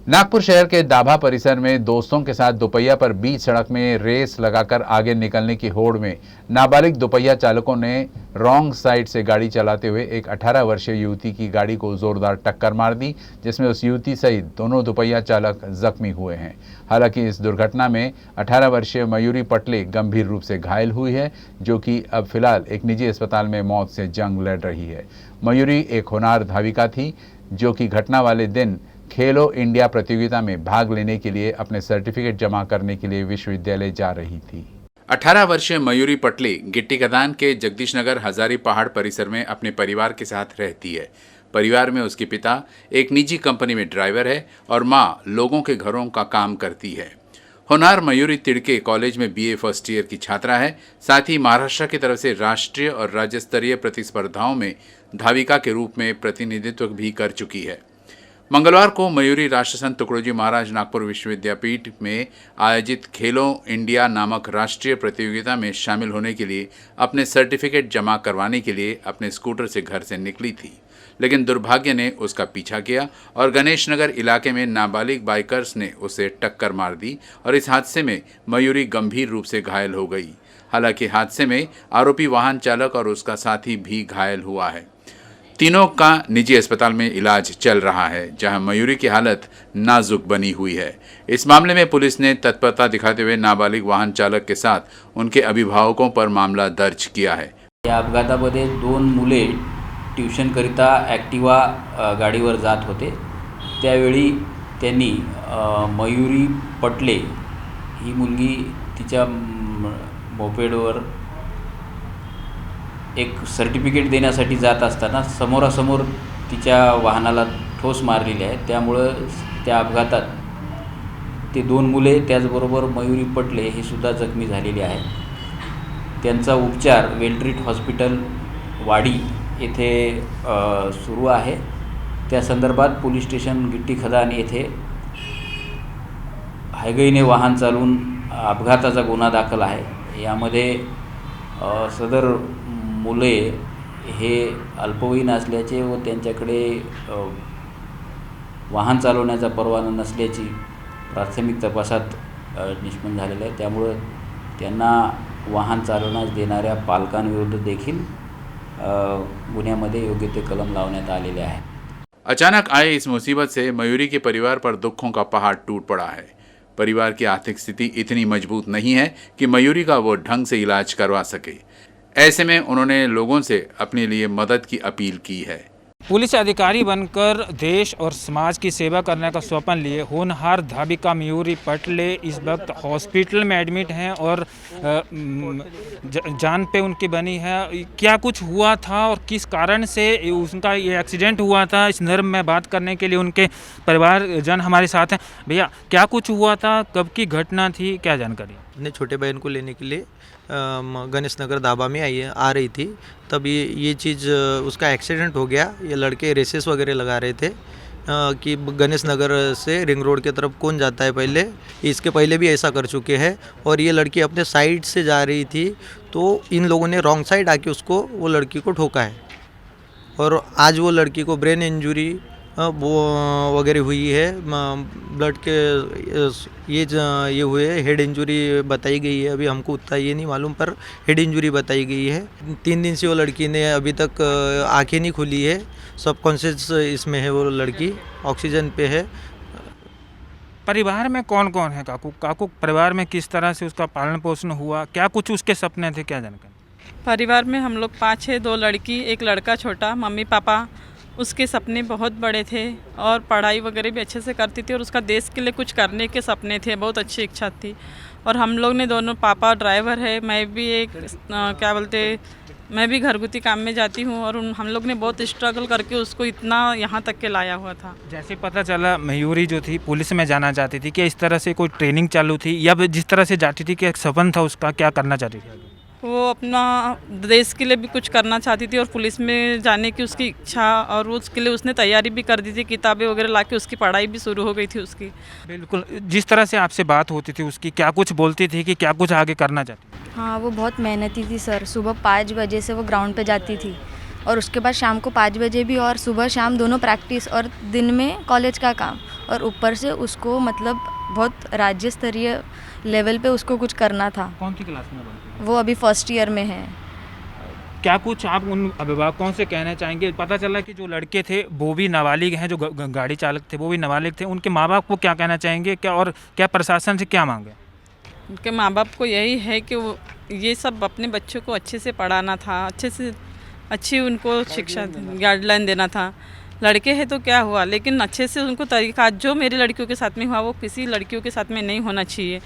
नागपुर शहर के दाभा परिसर में दोस्तों के साथ दोपहिया पर बीच सड़क में रेस लगाकर आगे निकलने की होड़ में नाबालिग दोपहिया चालकों ने रॉन्ग साइड से गाड़ी चलाते हुए एक 18 वर्षीय युवती की गाड़ी को जोरदार टक्कर मार दी, जिसमें उस युवती सहित दोनों दोपहिया चालक जख्मी हुए हैं। हालांकि इस दुर्घटना में 18 वर्षीय मयूरी पटले गंभीर रूप से घायल हुई है, जो कि अब फिलहाल एक निजी अस्पताल में मौत से जंग लड़ रही है। मयूरी एक होनहार धाविका थी, जो कि घटना वाले दिन खेलो इंडिया प्रतियोगिता में भाग लेने के लिए अपने सर्टिफिकेट जमा करने के लिए विश्वविद्यालय जा रही थी। 18 वर्षीय मयूरी पटले गिट्टी खदान के जगदीश नगर हजारी पहाड़ परिसर में अपने परिवार के साथ रहती है। परिवार में उसके पिता एक निजी कंपनी में ड्राइवर है और मां लोगों के घरों का काम करती है। होनहार मयूरी तिड़के कॉलेज में बीए फर्स्ट ईयर की छात्रा है। साथ ही महाराष्ट्र की तरफ से राष्ट्रीय और राज्य स्तरीय प्रतिस्पर्धाओं में धाविका के रूप में प्रतिनिधित्व भी कर चुकी है। मंगलवार को मयूरी राष्ट्रसंत तुकडोजी महाराज नागपुर विश्वविद्यापीठ में आयोजित खेलो इंडिया नामक राष्ट्रीय प्रतियोगिता में शामिल होने के लिए अपने सर्टिफिकेट जमा करवाने के लिए अपने स्कूटर से घर से निकली थी, लेकिन दुर्भाग्य ने उसका पीछा किया और गणेश नगर इलाके में नाबालिग बाइकर्स ने उसे टक्कर मार दी और इस हादसे में मयूरी गंभीर रूप से घायल हो गई। हालांकि हादसे में आरोपी वाहन चालक और उसका साथी भी घायल हुआ है। तीनों का निजी अस्पताल में इलाज चल रहा है, जहां मयूरी की हालत नाजुक बनी हुई है। इस मामले में पुलिस ने तत्परता दिखाते हुए नाबालिग वाहन चालक के साथ उनके अभिभावकों पर मामला दर्ज किया है। या अपघातामध्ये दोन मुले ट्यूशनकरिता ॲक्टिवा गाडीवर जात होते। त्यावेळी त्यांनी मयूरी पटले ही मुलगी तिच्या मोपेडवर एक सर्टिफिकेट देण्यासाठी जात असताना समोरासमोर तिच्या वाहनाला ठोस मारलेली आहे। त्यामुळं त्या अपघातात ते दोन मुले त्याचबरोबर मयूरी पटले हे सुद्धा जखमी झालेले आहेत। त्यांचा उपचार वेलट्रीट हॉस्पिटल वाडी येथे सुरू आहे। त्या संदर्भात पोलीस स्टेशन गिट्टी खदान येथे हायगईने वाहन चालवून अपघाताचा गुन्हा दाखल आहे। यामध्ये सदर मुले हे अल्पवयीन असल्याचे व त्यांच्याकडे वाहन चालवण्याचा परवाना नसल्याची प्राथमिक तपासात निष्पन्न झालेलं आहे। त्यामुळे त्यांना वाहन चालवण्यास देणाऱ्या पालकांविरुद्ध देखील गुन्ह्यामध्ये योग्य ते कलम लावण्यात आलेले आहे। अचानक आए इस मुसीबत से मयूरी के परिवार पर दुखों का पहाड़ टूट पड़ा है। परिवार की आर्थिक स्थिति इतनी मजबूत नहीं है कि मयूरी का वो ढंग से इलाज करवा सके। ऐसे में उन्होंने लोगों से अपने लिए मदद की अपील की है। पुलिस अधिकारी बनकर देश और समाज की सेवा करने का स्वप्न लिए होनहार धाविका मयूरी पटले इस वक्त हॉस्पिटल में एडमिट हैं और जान पे उनकी बनी है। क्या कुछ हुआ था और किस कारण से उनका ये एक्सीडेंट हुआ था, इस संदर्भ में बात करने के लिए उनके परिवारजन हमारे साथ हैं। भैया, क्या कुछ हुआ था, कब की घटना थी, क्या जानकारी? अपने छोटे बहन को लेने के लिए गणेश नगर दाबा में आ रही थी, तब ये चीज़ उसका एक्सीडेंट हो गया। ये लड़के रेसेस वगैरह लगा रहे थे कि गणेश नगर से रिंग रोड की तरफ कौन जाता है पहले। इसके पहले भी ऐसा कर चुके हैं और ये लड़की अपने साइड से जा रही थी, तो इन लोगों ने रॉन्ग साइड आके वो लड़की को ठोका है और आज वो लड़की को ब्रेन इंजरी वो वगैरह हुई है। ब्लड के ये हुए, हेड इंजरी बताई गई है। अभी हमको उतना ये नहीं मालूम, पर हेड इंजरी बताई गई है। 3 दिन से वो लड़की ने अभी तक आंखें नहीं खुली है, सबकॉन्शियस इसमें है। वो लड़की ऑक्सीजन पे है। परिवार में कौन कौन है काकू परिवार में किस तरह से उसका पालन पोषण हुआ, क्या कुछ उसके सपने थे, क्या जानकारी? परिवार में हम लोग 5 है, 2 लड़की, एक लड़का छोटा। मम्मी पापा उसके सपने बहुत बड़े थे और पढ़ाई वगैरह भी अच्छे से करती थी और उसका देश के लिए कुछ करने के सपने थे, बहुत अच्छी इच्छा थी। और हम लोग ने दोनों, पापा ड्राइवर है, मैं भी एक मैं भी घरगुती काम में जाती हूँ और हम लोग ने बहुत स्ट्रगल करके उसको इतना यहाँ तक के लाया हुआ था। जैसे पता चला मयूरी जो थी पुलिस में जाना चाहती थी, क्या इस तरह से कोई ट्रेनिंग चालू थी या जिस तरह से जाती थी, क्या एक सपन था उसका, क्या करना चाहती थी? वो अपना देश के लिए भी कुछ करना चाहती थी और पुलिस में जाने की उसकी इच्छा, और उसके लिए उसने तैयारी भी कर दी थी, किताबें वगैरह लाके उसकी पढ़ाई भी शुरू हो गई थी उसकी। बिल्कुल, जिस तरह से आपसे बात होती थी उसकी, क्या कुछ बोलती थी कि क्या कुछ आगे करना चाहती थी? हाँ, वो बहुत मेहनती थी सर। सुबह 5 बजे से वो ग्राउंड पे जाती थी और उसके बाद शाम को 5 बजे भी, और सुबह शाम दोनों प्रैक्टिस और दिन में कॉलेज का काम। और ऊपर से उसको मतलब बहुत राज्य स्तरीय लेवल पे उसको कुछ करना था। कौन सी क्लास में पढ़ती है? वो अभी फर्स्ट ईयर में है। क्या कुछ आप उन अभिभावकों से कहना चाहेंगे? पता चला कि जो लड़के थे वो भी नाबालिग हैं, जो गाड़ी चालक थे वो भी नाबालिग थे, उनके माँ बाप को क्या कहना चाहेंगे, क्या और क्या प्रशासन से क्या मांगे? उनके माँ बाप को यही है कि वो ये सब अपने बच्चों को अच्छे से पढ़ाना था, अच्छे से अच्छी उनको शिक्षा गाइडलाइन देना था। लड़के हैं तो क्या हुआ, लेकिन अच्छे से उनको तरीका जो मेरी लड़कियों के साथ में हुआ वो किसी लड़कियों के साथ में नहीं होना चाहिए।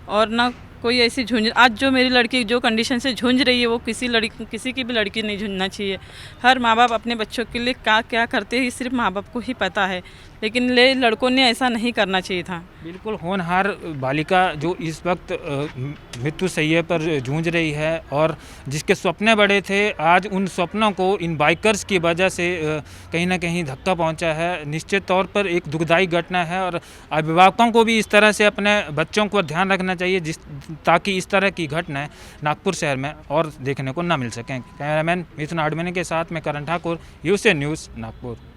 और ना कोई ऐसी झुंझ, आज जो मेरी लड़की जो कंडीशन से झुंझ रही है वो किसी की भी लड़की नहीं झुंझना चाहिए। हर माँ बाप अपने बच्चों के लिए क्या क्या करते हैं सिर्फ माँ बाप को ही पता है, लेकिन लड़कों ने ऐसा नहीं करना चाहिए था। बिल्कुल होनहार बालिका जो इस वक्त मृत्यु शैय्या पर जूझ रही है और जिसके सपने बड़े थे, आज उन सपनों को इन बाइकर्स की वजह से कहीं ना कहीं धक्का पहुंचा है। निश्चित तौर पर एक दुखदायी घटना है और अभिभावकों को भी इस तरह से अपने बच्चों को ध्यान रखना चाहिए ताकि इस तरह की घटनाएं नागपुर शहर में और देखने को ना मिल सकें। कैमरामैन मिथुन आडमनी के साथ में करण ठाकुर, यूसे न्यूज़ नागपुर।